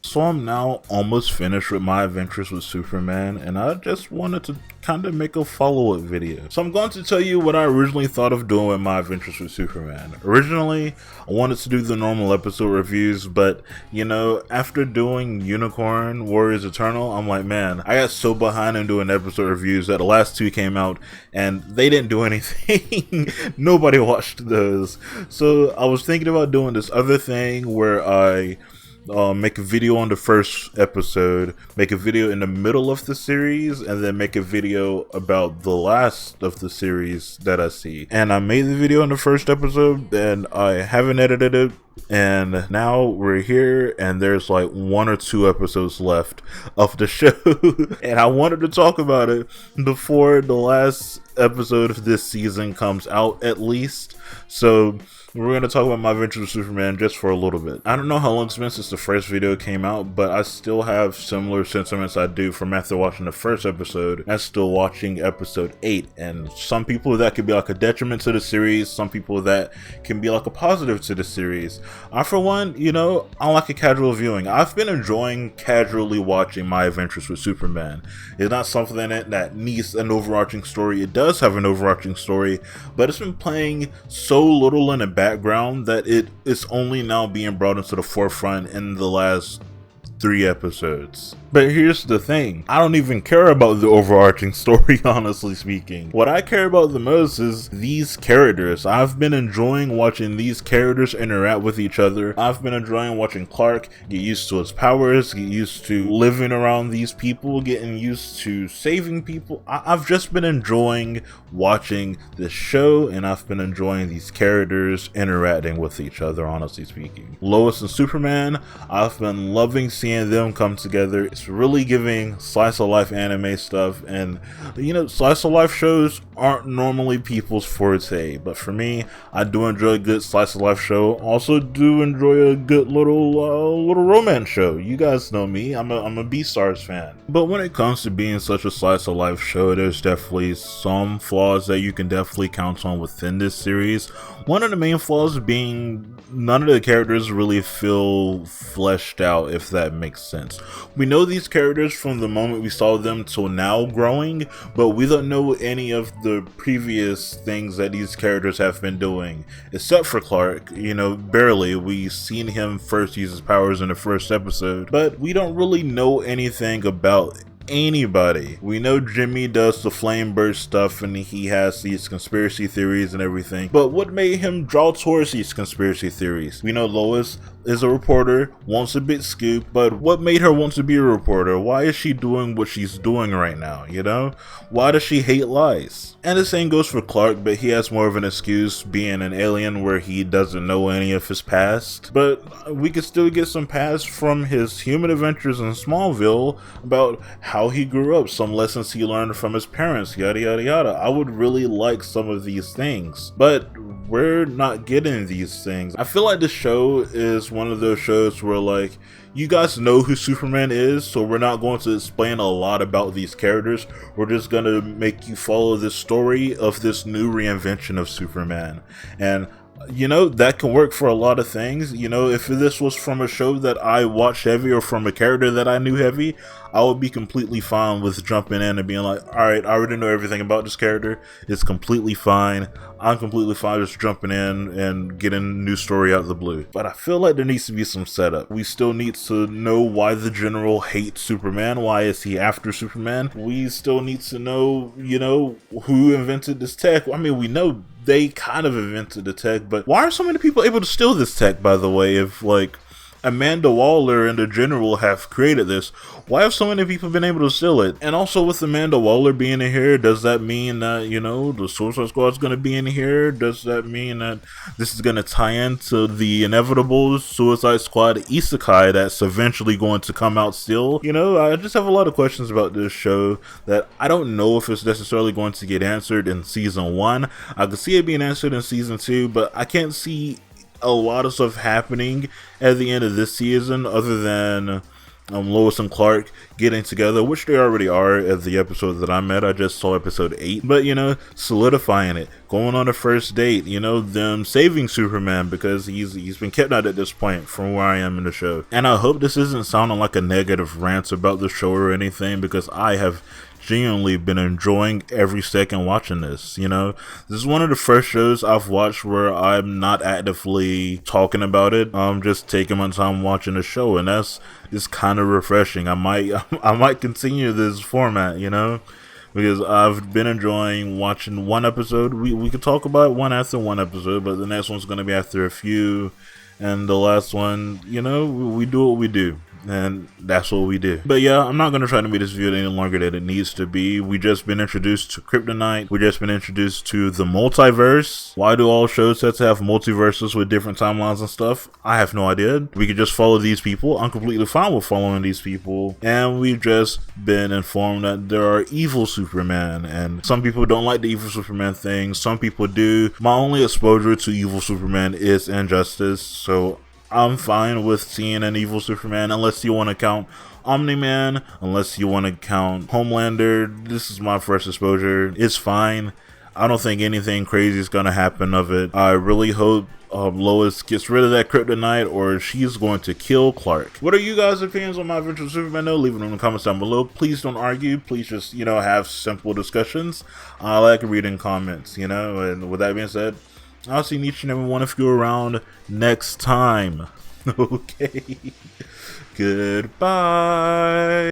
So I'm now almost finished with my adventures with Superman, and I just wanted to kind of make a follow-up video. So I'm going to tell you what I originally thought of doing with my adventures with Superman. Originally, I wanted to do the normal episode reviews, but you know, after doing Unicorn Warriors Eternal, I'm like, man, I got so behind in doing episode reviews that the last two came out and they didn't do anything. Nobody watched those. So I was thinking about doing this other thing where I make a video on the first episode, make a video in the middle of the series, and then make a video about the last of the series that I see. And I made the video in the first episode, and I haven't edited it, and now we're here, and there's like 1 or 2 episodes left of the show. And I wanted to talk about it before the last episode of this season comes out, at least. So we're going to talk about my adventures with Superman just for a little bit. I don't know how long it's been since the first video came out, but I still have similar sentiments I do from after watching the first episode and still watching episode 8. And some people that could be like a detriment to the series, some people that can be like a positive to the series. I, for one, you know, I like a casual viewing. I've been enjoying casually watching my adventures with Superman. It's not something that needs an overarching story. It does have an overarching story, but it's been playing so little in the background that it is only now being brought into the forefront in the last 3 episodes. But here's the thing, I don't even care about the overarching story, honestly speaking. What I care about the most is these characters. I've been enjoying watching these characters interact with each other. I've been enjoying watching Clark get used to his powers, get used to living around these people, getting used to saving people. I've just been enjoying watching this show, and I've been enjoying these characters interacting with each other, honestly speaking. Lois and Superman, I've been loving seeing them come together. It's really giving slice of life anime stuff, and you know, slice of life shows aren't normally people's forte, but for me, I do enjoy a good slice of life show. Also do enjoy a good little romance show. You guys know me, I'm a Beastars fan. But when it comes to being such a slice of life show, there's definitely some flaws that you can definitely count on within this series. One of the main flaws being none of the characters really feel fleshed out, if that makes sense. We know these characters from the moment we saw them till now growing, but we don't know any of the previous things that these characters have been doing, except for Clark. You know, barely. We've seen him first use his powers in the first episode, but we don't really know anything about anybody. We know Jimmy does the flame burst stuff and he has these conspiracy theories and everything, but what made him draw towards these conspiracy theories? We know Lois is a reporter, wants a big scoop, but what made her want to be a reporter? Why is she doing what she's doing right now, you know? Why does she hate lies? And the same goes for Clark, but he has more of an excuse being an alien where he doesn't know any of his past. But we could still get some past from his human adventures in Smallville about how he grew up, some lessons he learned from his parents, yada yada yada. I would really like some of these things, but we're not getting these things. I feel like the show is one of those shows where, like, you guys know who Superman is, so we're not going to explain a lot about these characters. We're just gonna make you follow this story of this new reinvention of Superman. And you know, that can work for a lot of things. You know, if this was from a show that I watched heavy or from a character that I knew heavy, I would be completely fine with jumping in and being like, alright, I already know everything about this character. It's completely fine. I'm completely fine just jumping in and getting a new story out of the blue. But I feel like there needs to be some setup. We still need to know why the General hates Superman. Why is he after Superman? We still need to know, you know, who invented this tech. I mean, we know they kind of invented the tech, but why are so many people able to steal this tech, by the way? If, like, Amanda Waller and the General have created this, why have so many people been able to steal it? And also, with Amanda Waller being in here, does that mean that, you know, the Suicide Squad is going to be in here? Does that mean that this is going to tie into the inevitable Suicide Squad isekai that's eventually going to come out still? You know, I just have a lot of questions about this show that I don't know if it's necessarily going to get answered in season 1. I could see it being answered in season 2, but I can't see a lot of stuff happening at the end of this season other than Lois and Clark getting together, which they already are as the episodes that I'm at. I just saw episode 8, but you know, solidifying it, going on a first date, you know, them saving Superman because he's been kidnapped at this point from where I am in the show. And I hope this isn't sounding like a negative rant about the show or anything, because I have genuinely been enjoying every second watching this. You know, this is one of the first shows I've watched where I'm not actively talking about it. I'm just taking my time watching the show, and that's just kind of refreshing. I might continue this format, you know, because I've been enjoying watching one episode. We could talk about one after one episode, but the next one's gonna be after a few, and the last one, you know, we do what we do. And that's what we do. But yeah, I'm not going to try to make this video any longer than it needs to be. We just been introduced to Kryptonite. We just been introduced to the multiverse. Why do all shows have to have multiverses with different timelines and stuff? I have no idea. We could just follow these people. I'm completely fine with following these people. And we've just been informed that there are evil Superman. And some people don't like the evil Superman thing. Some people do. My only exposure to evil Superman is Injustice. So I'm fine with seeing an evil Superman, unless you want to count Omni-Man, unless you want to count Homelander. This is my first exposure. It's fine. I don't think anything crazy is going to happen of it. I really hope Lois gets rid of that kryptonite, or she's going to kill Clark. What are you guys' opinions on my adventure with Superman though? Leave it in the comments down below. Please don't argue. Please just, you know, have simple discussions. I like reading comments, you know, and with that being said, I'll see each and every one of you around next time. Okay. Goodbye.